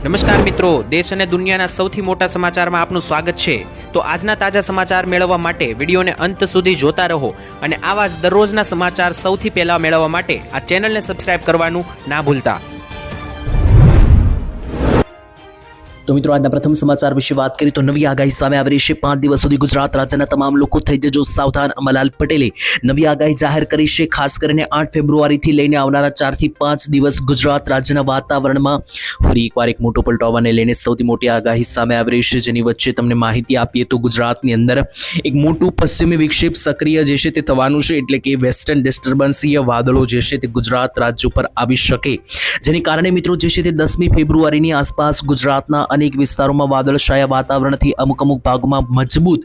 નમસ્કાર મિત્રો, દેશ અને દુનિયાના સૌથી મોટા સમાચારમાં આપનું સ્વાગત છે। તો આજના તાજા સમાચાર મેળવવા માટે વિડીયોને અંત સુધી જોતા રહો અને આવા જ દરરોજના સમાચાર સૌથી પહેલા મેળવવા માટે આ ચેનલને સબસ્ક્રાઇબ કરવાનું ના ભૂલતા। તો મિત્રો આજના પ્રથમ સમાચાર વિશે વાત કરીએ તો નવી આગાહી સામે આવી રહી છે। 5 દિવસ સુધી ગુજરાત રાજ્યના તમામ લોકો થઈ જજો સાવધાન। અંબાલાલ પટેલે નવી આગાહી જાહેર કરી છે। ખાસ કરીને 8 ફેબ્રુઆરીથી લઈને આવનારા 4 થી 5 દિવસ ગુજરાત રાજ્યના વાતાવરણમાં ફરી એકવાર એક મોટો પલટો આવવાને લઈને સૌથી મોટી આગાહી સામે આવી રહી છે, જેની વચ્ચે તમને માહિતી આપીએ તો ગુજરાતની અંદર એક મોટું પશ્ચિમી વિક્ષેપ સક્રિય જે છે તે થવાનું છે, એટલે કે વેસ્ટર્ન ડિસ્ટર્બન્સીય વાદળો જે છે તે ગુજરાત રાજ્ય ઉપર આવી શકે, જેને કારણે મિત્રો જે છે તે 10મી ફેબ્રુઆરીની આસપાસ ગુજરાતના અનેક વિસ્તારોમાં વાદળછાયા વાતાવરણથી અમુક ભાગોમાં મજબૂત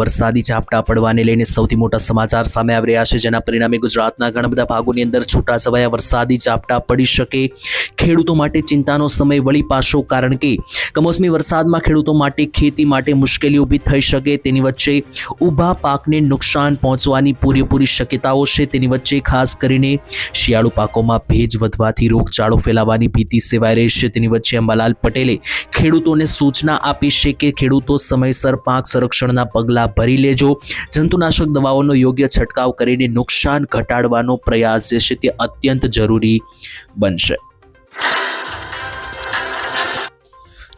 વરસાદી ઝાપટા પડવાને લઈને સૌથી મોટા સમાચાર સામે આવી રહ્યા છે, જેના પરિણામે ગુજરાતના ઘણા બધા ભાગોની અંદર છૂટાછવાયા વરસાદી ઝાપટા પડી શકે। ખેડૂતો માટે ચિંતાનો સમય વળી પાછો, કારણ કે કમોસમી વરસાદમાં ખેડૂતો માટે ખેતી માટે મુશ્કેલી ઊભી થઈ શકે। તેની વચ્ચે ઊભા પાકને નુકસાન પહોંચવાની પૂરેપૂરી શક્યતાઓ છે। તેની વચ્ચે ખાસ કરીને શિયાળુ પાકોમાં ભેજ વધવાથી રોગચાળો ફેલાવાની ભીતિ સેવાઈ રહી છે। તેની વચ્ચે અંબાલાલ પટેલે ખેડૂતોને સૂચના આપી છે કે ખેડૂતો સમયસર પાક સંરક્ષણના પગલાં ભરી લેજો। જંતુનાશક દવાઓનો યોગ્ય છંટકાવ કરીને નુકસાન ઘટાડવાનો પ્રયાસ જે છે તે અત્યંત જરૂરી બનશે।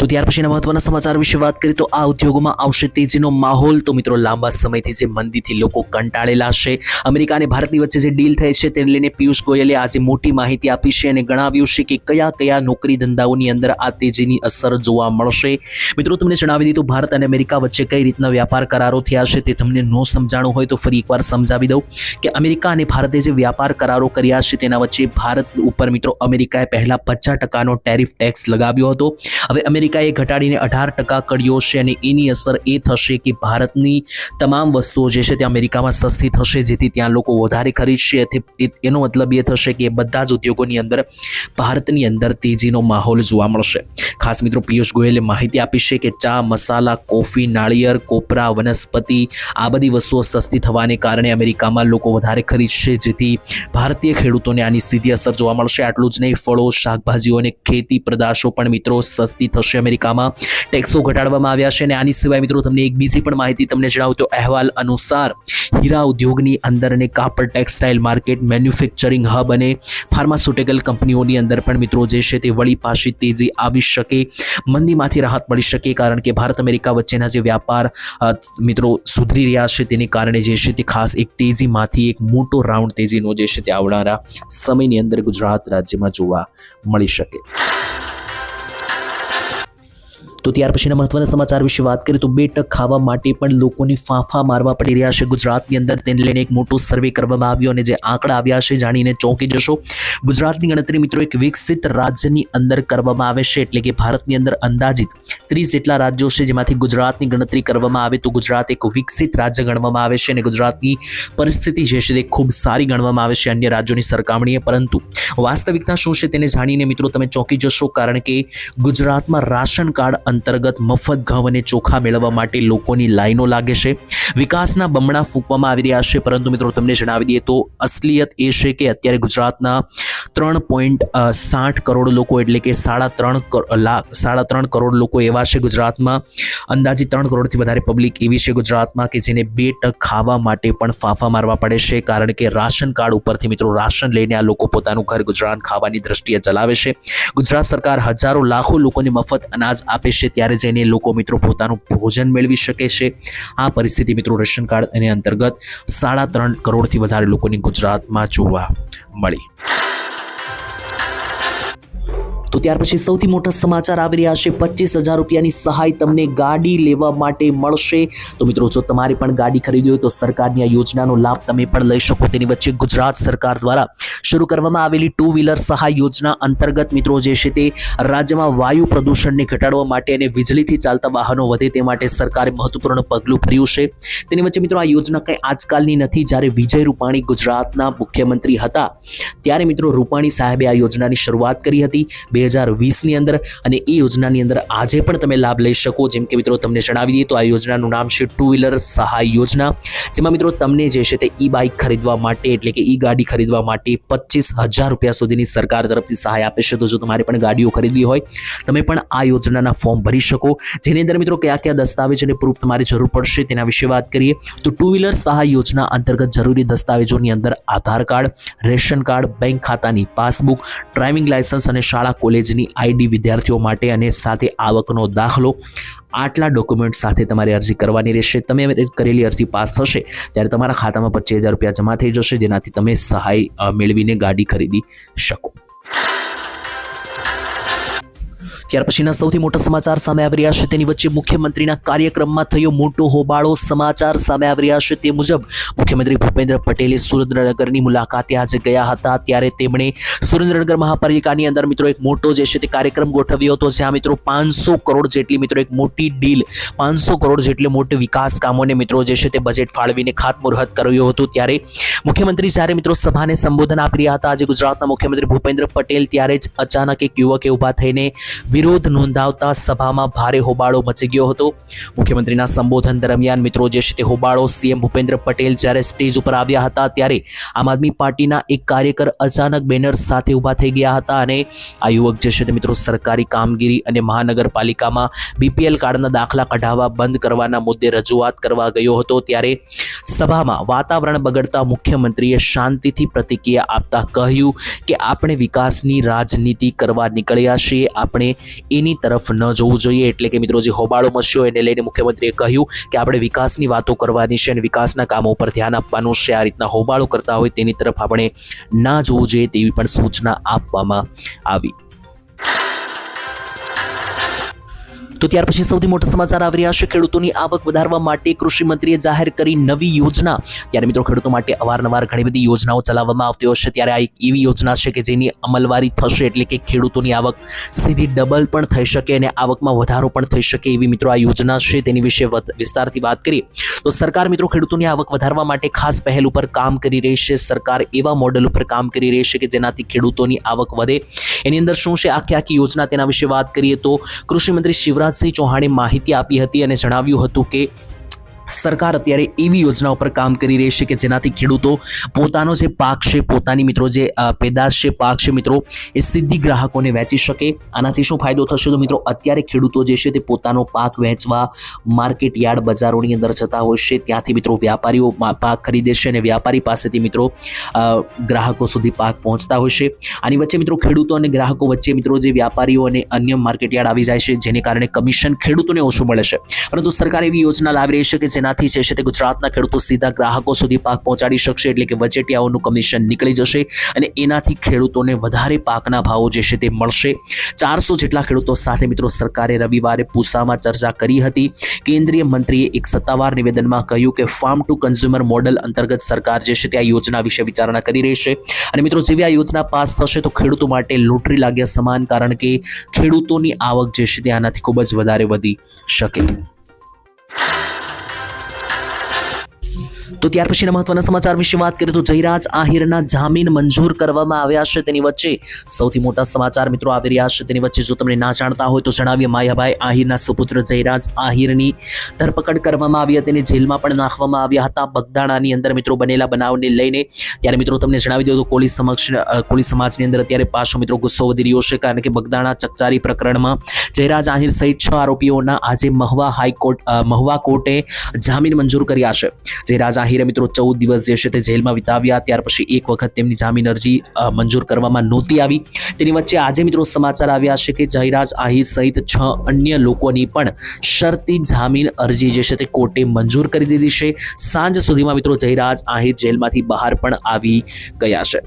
તો ત્યાર પછીના મહત્વના સમાચાર વિશે વાત કરીએ તો આ ઉદ્યોગોમાં આવશે તેજીનો માહોલ। તો મિત્રો લાંબા સમયથી જે મંદીથી લોકો કંટાળેલા છે, અમેરિકા અને ભારતની વચ્ચે જે ડીલ થઈ છે તેને લઈને પિયુષ ગોયલે આજે મોટી માહિતી આપી છે અને ગણાવ્યું છે કે કયા કયા નોકરી ધંધાઓની અંદર આ તેજીની અસર જોવા મળશે। મિત્રો તમને જણાવી દીધું ભારત અને અમેરિકા વચ્ચે કઈ રીતના વ્યાપાર કરારો થયા છે તે તમને ન સમજાણું હોય તો ફરી એકવાર સમજાવી દઉં કે અમેરિકા અને ભારતે જે વ્યાપાર કરારો કર્યા છે તેના વચ્ચે ભારત ઉપર મિત્રો અમેરિકાએ પહેલા 50% ટેરિફ ટેક્સ લગાવ્યો હતો, હવે અમેરિકાએ ઘટાડીને 18% કર્યો છે અને એની અસર એ થશે કે ભારતની તમામ વસ્તુઓ જે છે તે અમેરિકામાં સસ્તી થશે, જેથી ત્યાં લોકો વધારે ખરીદશે। એનો મતલબ એ થશે કે બધા જ ઉદ્યોગોની અંદર ભારતની અંદર તેજીનો માહોલ જોવા મળશે। ખાસ મિત્રો પિયુષ ગોયલે માહિતી આપી છે કે ચા, મસાલા, કોફી, નાળિયેર, કોપરા, વનસ્પતિ આ બધી વસ્તુઓ સસ્તી થવાને કારણે અમેરિકામાં લોકો વધારે ખરીદશે, જેથી ભારતીય ખેડૂતોને આની સીધી અસર જોવા મળશે। આટલું જ નહીં, ફળો, શાકભાજીઓ અને ખેતી પેદાશો પણ મિત્રો સસ્તી થશે। અમેરિકામાં ટેક્સો ઘટાડવામાં આવ્યા છે અને આની સિવાય મિત્રો તમને એક બીજી પણ માહિતી તમને જણાવું તો અહેવાલ અનુસાર હીરા ઉદ્યોગની અંદર અને કાપડ, ટેક્સટાઇલ માર્કેટ, મેન્યુફેક્ચરિંગ હબ અને ફાર્માસ્યુટિકલ કંપનીઓની અંદર પણ મિત્રો જે છે તે વળી પાછી તેજી આવી શકે, મંદીમાંથી રાહત મળી શકે, કારણ કે ભારત અમેરિકા વચ્ચેના જે વ્યાપાર મિત્રો સુધરી રહ્યા છે તેને કારણે જે છે તે ખાસ એક તેજીમાંથી એક મોટો રાઉન્ડ તેજીનો જે છે તે આવનારા સમયની અંદર ગુજરાત રાજ્યમાં જોવા મળી શકે। તો ત્યાર પછીના મહત્વના સમાચાર વિશે વાત કરીએ તો 2 ખાવા માટે પણ લોકોને ફાંફા મારવા પડી રહ્યા છે ગુજરાતની અંદર। તેને લઈને એક મોટો સર્વે કરવામાં આવ્યો અને જે આંકડા આવ્યા છે જાણીને ચોંકી જશો। ગુજરાતની ગણતરી મિત્રો એક વિકસિત રાજ્યની અંદર કરવામાં આવે છે, એટલે કે ભારતની અંદર અંદાજિત 30 જેટલા રાજ્યો છે, જેમાંથી ગુજરાતની ગણતરી કરવામાં આવે તો ગુજરાત એક વિકસિત રાજ્ય ગણવામાં આવે છે અને ગુજરાતની પરિસ્થિતિ જે છે તે ખૂબ સારી ગણવામાં આવે છે અન્ય રાજ્યોની સરખામણીએ। પરંતુ વાસ્તવિકતા શું છે તેને જાણીને મિત્રો તમે ચોંકી જશો, કારણ કે ગુજરાતમાં રાશન કાર્ડ અંતર્ગત મફત ઘઉં અને ચોખા મેળવવા માટે લોકોની લાઈનો લાગે છે। વિકાસના બમણા ફૂંકવામાં આવી રહ્યા છે, પરંતુ મિત્રો તમને જણાવી દઈએ તો અસલિયત એ છે કે અત્યારે ગુજરાતના 3.60 કરોડ લોકો, એટલે કે 3.5 કરોડ લોકો એવા છે ગુજરાતમાં, અંદાજિત 3 કરોડથી વધારે પબ્લિક એવી છે ગુજરાતમાં કે જેને 2 ટક ખાવા માટે પણ ફાંફા મારવા પડે છે, કારણ કે રાશન કાર્ડ ઉપરથી મિત્રો રાશન લઈને આ લોકો પોતાનું ઘર ગુજરાન ખાવાની દ્રષ્ટિએ ચલાવે છે। ગુજરાત સરકાર હજારો લાખો લોકોને મફત અનાજ આપે છે, ત્યારે જઈને લોકો મિત્રો પોતાનું ભોજન મેળવી શકે છે। આ પરિસ્થિતિ મિત્રો રેશન કાર્ડ અને અંતર્ગત 3.5 કરોડથી વધારે લોકોની ગુજરાતમાં જોવા મળી। તો ત્યાર પછી સૌથી મોટા સમાચાર આવી રહ્યા છે। 25,000 રૂપિયાની સહાય તમને ગાડી લેવા માટે મળશે। તો મિત્રો જો તમારે પણ ગાડી ખરીદવી હોય તો સરકારની આ યોજનાનો લાભ તમે પણ લઈ શકો। તેની વચ્ચે ગુજરાત સરકાર દ્વારા શરૂ કરવામાં આવેલી 2 વ્હીલર સહાય યોજના અંતર્ગત મિત્રો જે છે તે રાજ્યમાં વાયુ પ્રદૂષણને ઘટાડવા માટે અને વીજળીથી ચાલતા વાહનો વધે તે માટે સરકારે મહત્વપૂર્ણ પગલું ભર્યું છે। તેની વચ્ચે મિત્રો આ યોજના કંઈ આજકાલની નથી। જ્યારે વિજય રૂપાણી ગુજરાતના મુખ્યમંત્રી હતા ત્યારે મિત્રો રૂપાણી સાહેબે આ યોજનાની શરૂઆત કરી હતી। 2020ની અંદર અને એ યોજનાની અંદર આજે પણ તમે લાભ લઈ શકો. જેમ કે મિત્રો તમને જણાવી દઈએ તો આ યોજનાનું નામ છે ટુ વ્હીલર સહાય યોજના, જેમાં મિત્રો તમને જે છે તે ઈ બાઇક ખરીદવા માટે એટલે કે ઈ ગાડી ખરીદવા માટે 25,000 રૂપિયા સુધીની સરકાર તરફથી સહાય આપે છે. તો જો તમારે પણ ગાડીઓ ખરીદવી હોય તમે પણ આ યોજનાના ફોર્મ ભરી શકો, જેની અંદર મિત્રો કયા કયા દસ્તાવેજ અને પ્રૂફ તમારી જરૂર પડશે તેના વિશે વાત કરીએ તો ટુ વ્હીલર સહાય યોજના અંતર્ગત જરૂરી દસ્તાવેજોની અંદર આધાર કાર્ડ, રેશન કાર્ડ, બેંક ખાતાની પાસબુક, ડ્રાઇવિંગ લાયસન્સ અને શાળા કોલેજની આઈડી વિદ્યાર્થીઓ માટે અને સાથે આવકનો દાખલો, આટલા ડોક્યુમેન્ટ સાથે તમારે અરજી કરવાની રહેશે. તમે કરેલી અરજી પાસ થશે ત્યારે તમારા ખાતામાં 25,000 રૂપિયા જમા થઈ જશે, જેનાથી તમે સહાય મેળવીને ગાડી ખરીદી શકો. ત્યાર પછીના સૌથી મોટા સમાચાર સામે આવી રહ્યા છે. તેની વચ્ચે મુખ્યમંત્રીના કાર્યક્રમમાં થયો મોટો હોબાળો. સમાચાર સામે આવી રહ્યા છે તે મુજબ મુખ્યમંત્રી ભૂપેન્દ્ર પટેલે સુરેન્દ્રનગરની મુલાકાતે આજે ગયા હતા, ત્યારે તેમણે સુરેન્દ્રનગર મહાપાલિકાની અંદર મિત્રો એક મોટો જે છે તે કાર્યક્રમ ગોઠવ્યો હતો, જ્યાં મિત્રો 500 કરોડ જેટલી મિત્રો એક મોટી ડીલ, 500 કરોડ જેટલી મોટી વિકાસ કામોને મિત્રો જે છે તે બજેટ ફાળવીને ખાતમુહૂર્ત કર્યું હતું. ત્યારે મુખ્યમંત્રી જ્યારે મિત્રો સભાને સંબોધન આપી રહ્યા હતા આજે ગુજરાતના મુખ્યમંત્રી ભૂપેન્દ્ર પટેલ, ત્યારે જ અચાનક એક યુવકે ઊભા થઈને વિરોધ નોંધાવતા સભામાં ભારે હોબાળો મચી ગયો હતો. મુખ્યમંત્રીના સંબોધન દરમિયાન મિત્રો જે છે તે હોબાળો સીએમ ભૂપેન્દ્ર પટેલ જ્યારે સ્ટેજ ઉપર આવ્યા હતા ત્યારે આમ આદમી પાર્ટીના એક કાર્યકર અચાનક બેનર સાથે ઊભા થઈ ગયા હતા અને આ યુવક જે છે તે મિત્રો સરકારી કામગીરી અને મહાનગરપાલિકામાં બીપીએલ કાર્ડના દાખલા કઢાવવા બંધ કરવાના મુદ્દે રજૂઆત કરવા ગયો હતો. ત્યારે સભામાં વાતાવરણ બગડતા મુખ્યમંત્રીએ શાંતિથી પ્રતિક્રિયા આપતા કહ્યું કે આપણે વિકાસની રાજનીતિ કરવા નીકળ્યા છીએ, આપણે એની તરફ ન જોવું જોઈએ. એટલે કે મિત્રો જે હોબાળો મચ્યો એને લઈને મુખ્યમંત્રીએ કહ્યું કે આપણે વિકાસની વાતો કરવાની છે અને વિકાસના કામો ઉપર ધ્યાન આપવાનું છે. આ રીતના હોબાળો કરતા હોય તેની તરફ આપણે ના જોવું જોઈએ તેવી પણ સૂચના આપવામાં આવી. તો ત્યાર પછી સૌથી મોટા સમાચાર આવી રહ્યા છે. ખેડૂતોની આવક વધારવા માટે કૃષિ મંત્રીએ જાહેર કરી નવી યોજના. ત્યારે મિત્રો ખેડૂતો માટે અવારનવાર ઘણી બધી યોજનાઓ ચલાવવામાં આવતી હોય છે, ત્યારે આ એક એવી યોજના છે કે જેની અમલવારી થશે એટલે કે ખેડૂતોની આવક સીધી ડબલ પણ થઈ શકે અને આવકમાં વધારો પણ થઈ શકે એવી મિત્રો આ યોજના છે. તેની વિશે વિસ્તારથી વાત કરીએ તો સરકાર મિત્રો ખેડૂતોની આવક વધારવા માટે ખાસ પહેલ ઉપર કામ કરી રહી છે. સરકાર એવા મોડેલ ઉપર કામ કરી રહી છે કે જેનાથી ખેડૂતોની આવક વધે. એની અંદર શું છે આખી યોજના તેના વિશે વાત કરીએ તો કૃષિ મંત્રી શિવરાજ સિંહ ચૌહાણે માહિતી આપી હતી અને જણાવ્યું હતું કે સરકાર અત્યારે એવી યોજના ઉપર કામ કરી રહી છે કે જેનાથી ખેડૂતો પોતાનો જે પાક છે, પોતાની મિત્રો જે પેદાશ છે, પાક છે મિત્રો, એ સીધી ગ્રાહકોને વેચી શકે. આનાથી શું ફાયદો થશે તો મિત્રો અત્યારે ખેડૂતો જે છે તે પોતાનો પાક વેચવા માર્કેટ યાર્ડ બજારોની અંદર જતા હોય છે, ત્યાંથી મિત્રો વ્યાપારીઓ પાક ખરીદે છે અને વ્યાપારી પાસેથી મિત્રો ગ્રાહકો સુધી પાક પહોંચતા હોય છે. આની વચ્ચે મિત્રો ખેડૂતો અને ગ્રાહકો વચ્ચે મિત્રો જે વ્યાપારીઓ અને અન્ય માર્કેટ યાર્ડ આવી જાય છે, જેને કારણે કમિશન ખેડૂતોને ઓછું મળે છે. પરંતુ સરકાર એવી યોજના લાવી રહી છે કે જેનાથી જે છે તે ગુજરાતના ખેડૂતો સીધા ગ્રાહકો સુધી પાક પહોંચાડી શકશે, એટલે કે વચેટિયાઓનું કમિશન નીકળી જશે અને એનાથી ખેડૂતોને વધારે પાકના ભાવો જે છે તે મળશે. 400 જેટલા ખેડૂતો સાથે મિત્રો સરકારે રવિવારે પૂસામાં ચર્ચા કરી હતી. કેન્દ્રીય મંત્રીએ એક સત્તાવાર નિવેદનમાં કહ્યું કે ફાર્મ ટુ કન્ઝ્યુમર મોડેલ અંતર્ગત સરકાર જે છે તે આ યોજના વિશે વિચારણા કરી રહી છે અને મિત્રો જેવી આ યોજના પાસ થશે તો ખેડૂતો માટે લોટરી લાગ્યા સમાન, કારણ કે ખેડૂતોની આવક જે છે તે આનાથી ખૂબ જ વધારે વધી શકે. તો ત્યાર પછીના મહત્વના સમાચાર વિશે વાત કરીએ તો જયરાજ આહિરના જામીન મંજૂર કરવામાં આવ્યા છે. તેની વચ્ચે સૌથી મોટા સમાચાર મિત્રો આવી રહ્યા છે. તેની વચ્ચે જો તમને ના જાણતા હોય તો જણાવીએ, માયાભાઈ આહિરના સુપુત્ર જયરાજ આહિરની ધરપકડ કરવામાં આવી હતી અને જેલમાં પણ નાખવામાં આવ્યા હતા બગદાણાની અંદર મિત્રો બનેલા બનાવને લઈને. ત્યારે મિત્રો તમને જણાવી દઉં તો કોળી સમાજની અંદર અત્યારે પાછો મિત્રો ગુસ્સો વધી રહ્યો છે, કારણ કે બગદાણા ચકચારી પ્રકરણમાં જયરાજ આહિર સહિત 6 આરોપીઓના આજે મહુવા કોર્ટે જામીન મંજૂર કર્યા છે. જયરાજ આહિરે મિત્રો 14 દિવસ જે છે તે જેલમાં વિતાવ્યા. ત્યાર પછી એક વખત તેમની જામીન અરજી મંજૂર કરવામાં નહોતી આવી. તેની વચ્ચે આજે મિત્રો સમાચાર આવ્યા છે કે જયરાજ આહિર સહિત 6 અન્ય લોકોની પણ શરતી જામીન અરજી જે છે તે કોર્ટે મંજૂર કરી દીધી છે. સાંજ સુધીમાં મિત્રો જયરાજ આહિર જેલમાંથી બહાર પણ આવી ગયા છે.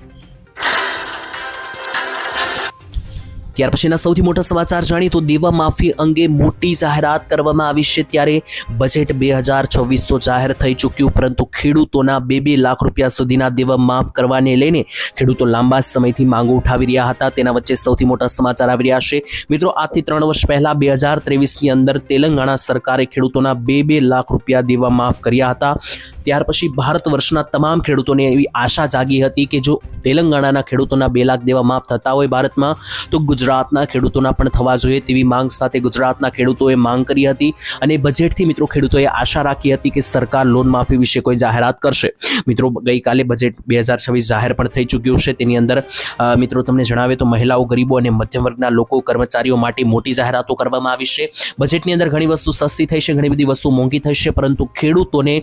ત્યાર પછીના સૌથી મોટા સમાચાર જાણીએ તો દેવા માફી અંગે મોટી જાહેરાત કરવામાં આવી છે. ત્યારે બજેટ 2026 તો જાહેર થઈ ચૂક્યું, પરંતુ ખેડૂતોના 2 લાખ રૂપિયા સુધીના દેવા માફ કરવાને લઈને ખેડૂતો લાંબા સમયથી માંગો ઉઠાવી રહ્યા હતા. તેના વચ્ચે સૌથી મોટા સમાચાર આવી રહ્યા છે. મિત્રો આજથી 3 વર્ષ પહેલા 2023ની અંદર તેલંગાણા સરકારે ખેડૂતોના 2 લાખ રૂપિયા દેવા માફ કર્યા હતા. ત્યાર પછી ભારત વર્ષના તમામ ખેડૂતોને એવી આશા જાગી હતી કે જો તેલંગાણાના ખેડૂતોના 2 લાખ દેવા માફ થતા હોય ભારતમાં, તો ગુજરાત ગુજરાતના ખેડૂતોના પણ થવા જોઈએ તેવી માંગ સાથે ગુજરાતના ખેડૂતોએ માંગ કરી હતી અને બજેટથી મિત્રો ખેડૂતોએ આશા રાખી હતી કે સરકાર લોન માફી વિશે કોઈ જાહેરાત કરશે. મિત્રો ગઈકાલે બજેટ 2026 જાહેર પણ થઈ ચૂક્યું છે. તેની અંદર મિત્રો તમને જણાવે તો મહિલાઓ, ગરીબો અને મધ્યમ વર્ગના લોકો, કર્મચારીઓ માટે મોટી જાહેરાતો કરવામાં આવી છે. બજેટની અંદર ઘણી વસ્તુ સસ્તી થઈ છે, ઘણી બધી વસ્તુ મોંઘી થઈ છે, પરંતુ ખેડૂતોને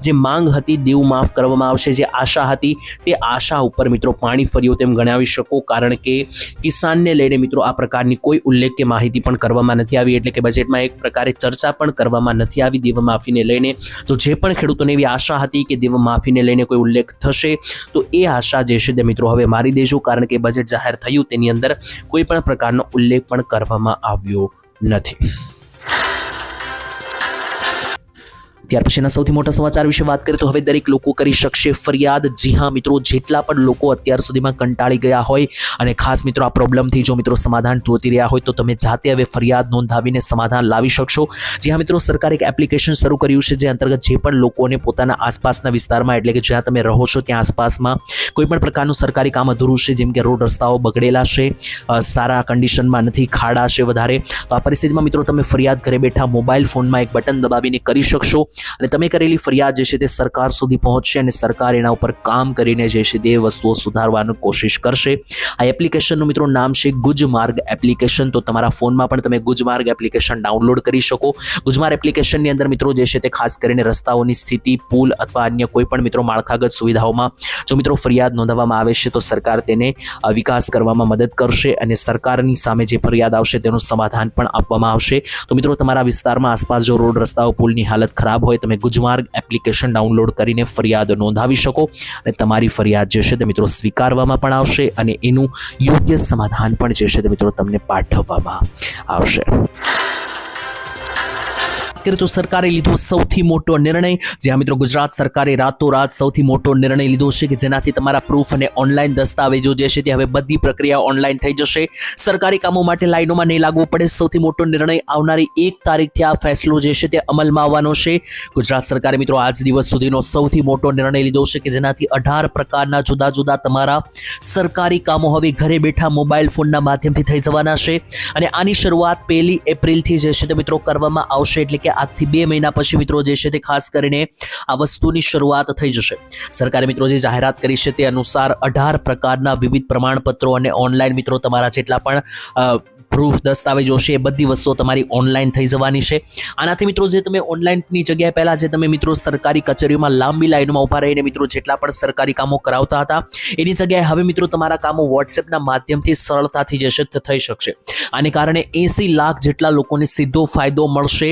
જે માંગ હતી દેવું માફ કરવામાં આવશે, જે આશા હતી તે આશા ઉપર મિત્રો પાણી ફર્યું તેમ ગણાવી શકો. કારણ કે કિસાનને લઈને મિત્રો આ પ્રકારની કોઈ ઉલ્લેખ કે માહિતી પણ કરવામાં નથી આવી, એટલે કે બજેટમાં એક પ્રકારે ચર્ચા પણ કરવામાં નથી આવી દેવા માફીને લઈને. તો જે પણ ખેડૂતોને એવી આશા હતી કે દેવા માફીને લઈને કોઈ ઉલ્લેખ થશે તો એ આશા જે છે તે મિત્રો હવે મારી દેજો, કારણ કે બજેટ જાહેર થયું તેની અંદર કોઈ પણ પ્રકારનો ઉલ્લેખ પણ કરવામાં આવ્યો નથી. ત્યાર પછીના સૌથી મોટા સમાચાર વિશે વાત કરીએ તો હવે દરેક લોકો કરી શકશે ફરિયાદ. જી હા મિત્રો, જેટલા પણ લોકો અત્યાર સુધીમાં કંટાળી ગયા હોય અને ખાસ મિત્રો આ પ્રોબ્લેમથી જો મિત્રો સમાધાન શોધી રહ્યા હોય તો તમે જાતે હવે ફરિયાદ નોંધાવીને સમાધાન લાવી શકશો. જી હા મિત્રો, સરકારે એક એપ્લિકેશન શરૂ કર્યું છે જે અંતર્ગત જે પણ લોકોને પોતાના આસપાસના વિસ્તારમાં, એટલે કે જ્યાં તમે રહો છો ત્યાં આસપાસમાં કોઈ પણ પ્રકારનું સરકારી કામ અધૂરું છે, જેમ કે રોડ રસ્તાઓ બગડેલા છે, સારા કન્ડિશનમાં નથી, ખાડા છે વધારે, તો આ પરિસ્થિતિમાં મિત્રો તમે ફરિયાદ ઘરે બેઠા મોબાઈલ ફોનમાં એક બટન દબાવીને કરી શકશો અને તમે કરેલી ફરિયાદ જે છે તે સરકાર સુધી પહોંચશે અને સરકાર એના ઉપર કામ કરીને જે છે તે વસ્તુઓ સુધારવાની કોશિશ કરશે. આ એપ્લિકેશનનું મિત્રો નામ છે ગુજમાર્ગ એપ્લિકેશન. તો તમારા ફોનમાં પણ તમે ગુજમાર્ગ એપ્લિકેશન ડાઉનલોડ કરી શકો. ગુજમાર્ગ એપ્લિકેશનની અંદર મિત્રો જે છે તે ખાસ કરીને રસ્તાઓની સ્થિતિ, પુલ અથવા અન્ય કોઈ પણ મિત્રો માળખાગત સુવિધાઓમાં જો મિત્રો ફરિયાદ નોંધવામાં આવે છે તો સરકાર તેને વિકાસ કરવામાં મદદ કરશે અને સરકારની સામે જે ફરિયાદ આવશે તેનું સમાધાન પણ આપવામાં આવશે. તો મિત્રો તમારા વિસ્તારમાં આસપાસ જો રોડ, રસ્તાઓ, પુલની હાલત ખરાબ હોય, તમે ગુજમાર્ગ એપ્લિકેશન ડાઉનલોડ કરીને ફરિયાદ નોંધાવી શકો અને તમારી ફરિયાદ જે છે તે મિત્રો સ્વીકારવામાં પણ આવશે અને એનું યોગ્ય સમાધાન પણ જે છે તે મિત્રો તમને પાઠવવામાં આવશે. તો સરકારે લીધો સૌથી મોટો નિર્ણય. જ્યાં મિત્રો ગુજરાત સરકારે રાતોરાત સૌથી મોટો નિર્ણય લીધો છે કે જેનાથી તમારા પ્રૂફ અને ઓનલાઈન દસ્તાવેજો જે છે તે હવે બધી પ્રક્રિયા ઓનલાઈન થઈ જશે. સરકારી કામો માટે લાઈનોમાં નહીં લાગવું પડે. સૌથી મોટો નિર્ણય આવનારી 1 તારીખથી આ ફેસલો જે છે તે અમલમાં આવવાનો છે. ગુજરાત સરકારે મિત્રો આજ દિવસ સુધીનો સૌથી મોટો નિર્ણય લીધો છે કે જેનાથી 18 પ્રકારના જુદા જુદા તમારા સરકારી કામો હવે ઘરે બેઠા મોબાઈલ ફોનના માધ્યમથી થઈ જવાના છે અને આની શરૂઆત 1 એપ્રિલથી જે છે તે મિત્રો કરવામાં આવશે. એટલે કે આજથી 2 મહિના પછી મિત્રો જે છે તે ખાસ કરીને આ વસ્તુની શરૂઆત થઈ જશે. સરકારે મિત્રો જે જાહેરાત કરી છે તે અનુસાર 18 પ્રકારના વિવિધ પ્રમાણપત્રો અને ઓનલાઈન મિત્રો તમારા જેટલા પણ પ્રૂફ દસ્તાવેજો છે એ બધી વસ્તુઓ તમારી ઓનલાઈન થઈ જવાની છે. આનાથી મિત્રો જે તમે ઓનલાઈનની જગ્યાએ પહેલાં જે તમે મિત્રો સરકારી કચેરીઓમાં લાંબી લાઈનમાં ઊભા રહીને મિત્રો જેટલા પણ સરકારી કામો કરાવતા હતા એની જગ્યાએ હવે મિત્રો તમારા કામો વોટ્સએપના માધ્યમથી સરળતાથી જે છે તે થઈ શકશે. આને કારણે 80 લાખ જેટલા લોકોને સીધો ફાયદો મળશે.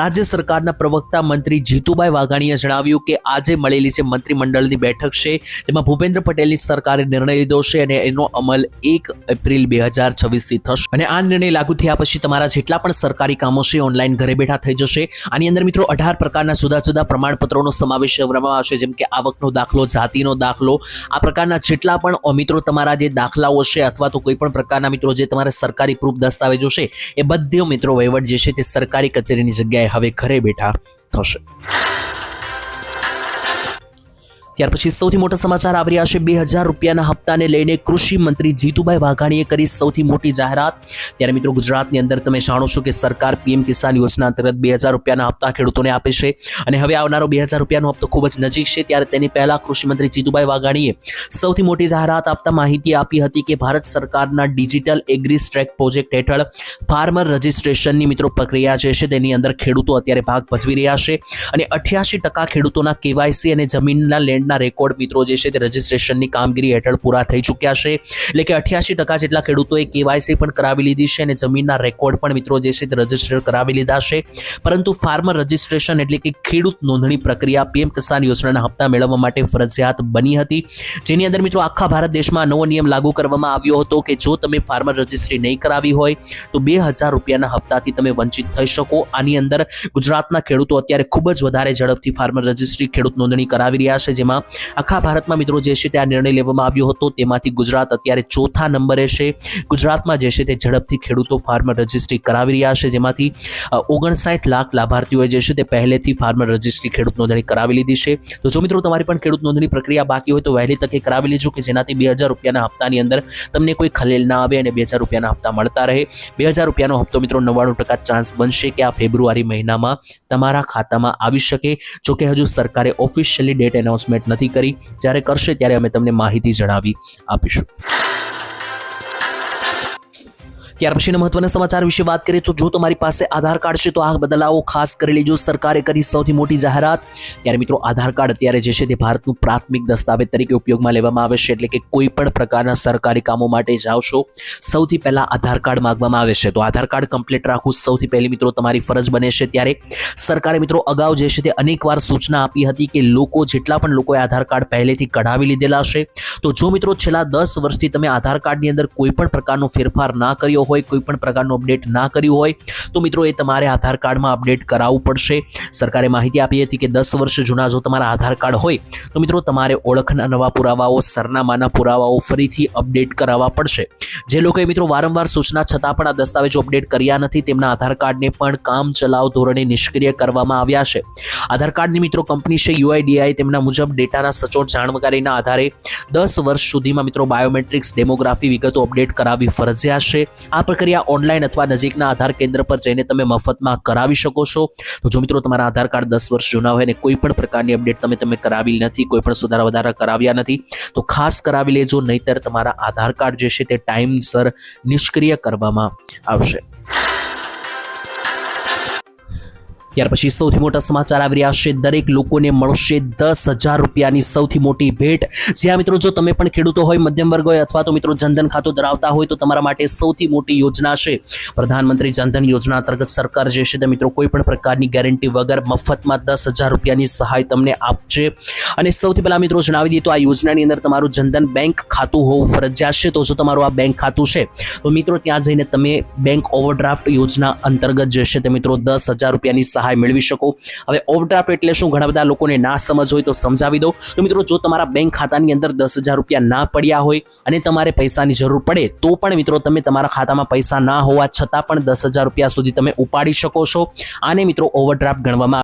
રાજ્ય સરકારના પ્રવક્તા મંત્રી જીતુભાઈ વાઘાણીએ જણાવ્યું કે આજે મળેલી જે મંત્રીમંડળની બેઠક છે તેમાં ભૂપેન્દ્ર પટેલની સરકારે નિર્ણય લીધો છે અને એનો અમલ 1 એપ્રિલ 2026થી થશે અને આ નિર્ણય લાગુ થયા પછી તમારા જેટલા પણ સરકારી કામો છે ઓનલાઈન ઘરે બેઠા થઈ જશે. આની અંદર મિત્રો 18 પ્રકારના જુદા જુદા પ્રમાણપત્રોનો સમાવેશ કરવામાં આવશે, જેમ કે આવકનો દાખલો, જાતિનો દાખલો, આ પ્રકારના જેટલા પણ મિત્રો તમારા જે દાખલાઓ છે અથવા તો કોઈ પણ પ્રકારના મિત્રો જે તમારા સરકારી પ્રૂફ દસ્તાવેજો છે એ બધે મિત્રો વહીવટ જે છે તે સરકારી કચેરીની જગ્યાએ હવે ઘરે બેઠા થશે. ત્યાર પછી સૌથી મોટા સમાચાર આવી રહ્યા છે. 2000 રૂપિયાના હપ્તાને લઈને કૃષિ મંત્રી જીતુભાઈ વાઘાણીએ કરી સૌથી મોટી જાહેરાત. ત્યારે મિત્રો ગુજરાતની અંદર તમે જાણો છો કે સરકાર પીએમ કિસાન યોજના અંતર્ગત 2000 રૂપિયાના હપ્તા ખેડૂતોને આપે છે અને હવે આવનારો 2000 રૂપિયાનો હપ્તો ખૂબ જ નજીક છે. ત્યારે તેની પહેલા કૃષિ મંત્રી જીતુભાઈ વાઘાણીએ સૌથી મોટી જાહેરાત આપતા માહિતી આપી હતી કે ભારત સરકારના ડિજિટલ એગ્રી સ્ટ્રેક પ્રોજેક્ટ હેઠળ ફાર્મર રજિસ્ટ્રેશનની મિત્રો પ્રક્રિયા જે છે તેની અંદર ખેડૂતો અત્યારે ભાગ ભજવી રહ્યા છે અને 88% ખેડૂતોના કેવાયસી અને જમીનના લેન્ડ રેકોર્ડ મિત્રો જે છે તે રજિસ્ટ્રેશનની કામગીરી હેઠળ પૂરા થઈ ચૂક્યા છે. એટલે કે 88% જેટલા ખેડૂતોએ કેવાયસી પણ કરાવી લીધી છે અને જમીનના રેકોર્ડ પણ મિત્રો જે છે તે રજિસ્ટર કરાવી લીધા છે. પરંતુ ફાર્મર રજિસ્ટ્રેશન એટલે કે ખેડૂત નોંધણી પ્રક્રિયા પીએમ કિસાન યોજનાના હપ્તા મેળવવા માટે ફરજિયાત બની હતી, જેની અંદર મિત્રો આખા ભારત દેશમાં નવો નિયમ લાગુ કરવામાં આવ્યો હતો કે જો તમે ફાર્મર રજિસ્ટ્રી નહીં કરાવી હોય તો 2000 રૂપિયાના હપ્તાથી તમે વંચિત થઈ શકો. આની અંદર ગુજરાતના ખેડૂતો અત્યારે ખૂબ જ વધારે ઝડપથી ફાર્મર રજિસ્ટ્રી ખેડૂત નોંધણી કરાવી રહ્યા છે, જેમાં બેઠકમાં આખા ભારતમાં મિત્રો જે છે તે આ નિર્ણય લેવામાં આવ્યો હતો. તેમાંથી ગુજરાત અત્યારે ચોથા નંબરે છે. ગુજરાતમાં જે છે તે ઝડપથી ખેડૂતો ફાર્મર રજિસ્ટ્રી કરાવી રહ્યા છે, જેમાંથી 59 લાખ લાભાર્થીઓએ જે છે તે પહેલેથી ફાર્મર રજિસ્ટ્રી ખેડૂત નોંધણી કરાવી લીધી છે. તો જો મિત્રો તમારી પણ ખેડૂત નોંધણી પ્રક્રિયા બાકી હોય તો વહેલી તકે કરાવી લેજો કે જેનાથી 2000 રૂપિયાના હપ્તાની અંદર તમને કોઈ ખલેલ ના આવે અને 2000 રૂપિયાના હપ્તા મળતા રહે. 2000 રૂપિયાનો હપ્તો મિત્રો 99% ચાન્સ બનશે કે આ ફેબ્રુઆરી મહિનામાં તમારા ખાતામાં આવી શકે. જો કે હજુ સરકારે ઓફિશિયલી ડેટ એનાઉન્સમેન્ટ નથી કરી. જ્યારે કરશે ત્યારે અમે તમને માહિતી જણાવી આપીશું. ત્યાર પછીના મહત્વના સમાચાર વિશે વાત કરીએ તો જો તમારી પાસે આધાર કાર્ડ છે તો આ બદલાવો ખાસ કરી લેજો. સરકારે કરી સૌથી મોટી જાહેરાત. ત્યારે મિત્રો આધાર કાર્ડ અત્યારે જે છે તે ભારતનું પ્રાથમિક દસ્તાવેજ તરીકે ઉપયોગમાં લેવામાં આવે છે. એટલે કે કોઈ પણ પ્રકારના સરકારી કામો માટે જાઓ છો સૌથી પહેલા આધાર કાર્ડ માંગવામાં આવે છે. તો આધાર કાર્ડ કમ્પ્લીટ રાખવું સૌથી પહેલી મિત્રો તમારી ફરજ બને છે. ત્યારે સરકારે મિત્રો અગાઉ જે છે તે અનેકવાર સૂચના આપી હતી કે જેટલા પણ લોકોએ આધાર કાર્ડ પહેલેથી કઢાવી લીધેલા છે તો જો મિત્રો છેલ્લા 10 વર્ષથી તમે આધાર કાર્ડની અંદર કોઈ પણ પ્રકારનો ફેરફાર ના કર્યો હોય, કોઈ પણ પ્રકારનું અપડેટ ના કર્યું હોય તો મિત્રો એ તમારે આધાર કાર્ડમાં અપડેટ કરાવવું પડશે. સરકારે માહિતી આપી હતી કે 10 વર્ષ જૂના જો તમારા આધાર કાર્ડ હોય તો મિત્રો તમારે ઓળખના નવા પુરાવાઓ, સરનામાના પુરાવાઓ ફરીથી અપડેટ કરાવવા પડશે. જે લોકોએ મિત્રો વારંવાર સૂચના છતાં પણ આ દસ્તાવેજો અપડેટ કર્યા નથી તેમના આધાર કાર્ડને પણ કામ ચલાવ ધોરણે નિષ્ક્રિય કરવામાં આવ્યા છે. આધાર કાર્ડની મિત્રો કંપની છે UIDAI તેમના મુજબ ડેટાના સચોટ જાણકારીના આધારે 10 વર્ષ સુધીમાં મિત્રો બાયોમેટ્રિક્સ ડેમોગ્રાફી વિગતો અપડેટ કરાવવી ફરજિયાત છે. આ પ્રક્રિયા ઓનલાઈન અથવા નજીકના આધાર કેન્દ્ર પર જઈને તમે મફતમાં કરાવી શકો છો. તો જો મિત્રો તમારા આધાર કાર્ડ 10 વર્ષ જૂના હોય અને કોઈ પણ પ્રકારની અપડેટ તમે કરાવી નથી, કોઈ પણ સુધારા વધારા કરાવ્યા નથી તો ખાસ કરાવી લેજો, નહીતર તમારા આધાર કાર્ડ જે છે તે ટાઈમસર નિષ્ક્રિય કરવામાં આવશે. ત્યાર પછી સૌથી મોટા સમાચાર આવી રહ્યા છે. દરેક લોકોને મળશે 10,000 રૂપિયાની સૌથી મોટી ભેટ. જ્યાં મિત્રો જો તમે પણ ખેડૂતો હોય, મધ્યમ વર્ગ હોય અથવા તો મિત્રો જનધન ખાતું ધરાવતા હોય તો તમારા માટે સૌથી મોટી યોજના છે. પ્રધાનમંત્રી જનધન યોજના અંતર્ગત સરકાર જે છે તે મિત્રો કોઈ પણ પ્રકારની ગેરંટી વગર મફતમાં 10,000 રૂપિયાની સહાય તમને આપશે. અને સૌથી પહેલા મિત્રો જણાવી દઈએ તો આ યોજનાની અંદર તમારું જનધન બેંક ખાતું હોવું ફરજિયાત છે. તો જો તમારું આ બેંક ખાતું છે તો મિત્રો ત્યાં જઈને તમે બેંક ઓવરડ્રાફ્ટ યોજના અંતર્ગત જે છે તે મિત્રો 10,000 રૂપિયાની સહાય મેળવી શકો. હવે ઓવરડ્રાફ્ટ એટલે શું, ઘણા બધા લોકોને ના સમજ હોય તો સમજાવી દો. તો મિત્રો જો તમારા બેંક ખાતાની અંદર 10,000 રૂપિયા ના પડ્યા હોય અને તમારે પૈસાની જરૂર પડે તો પણ મિત્રો તમે તમારા ખાતામાં પૈસા ના હોવા છતાં પણ 10,000 રૂપિયા સુધી તમે ઉપાડી શકો છો. આને મિત્રો ઓવરડ્રાફ્ટ ગણવામાં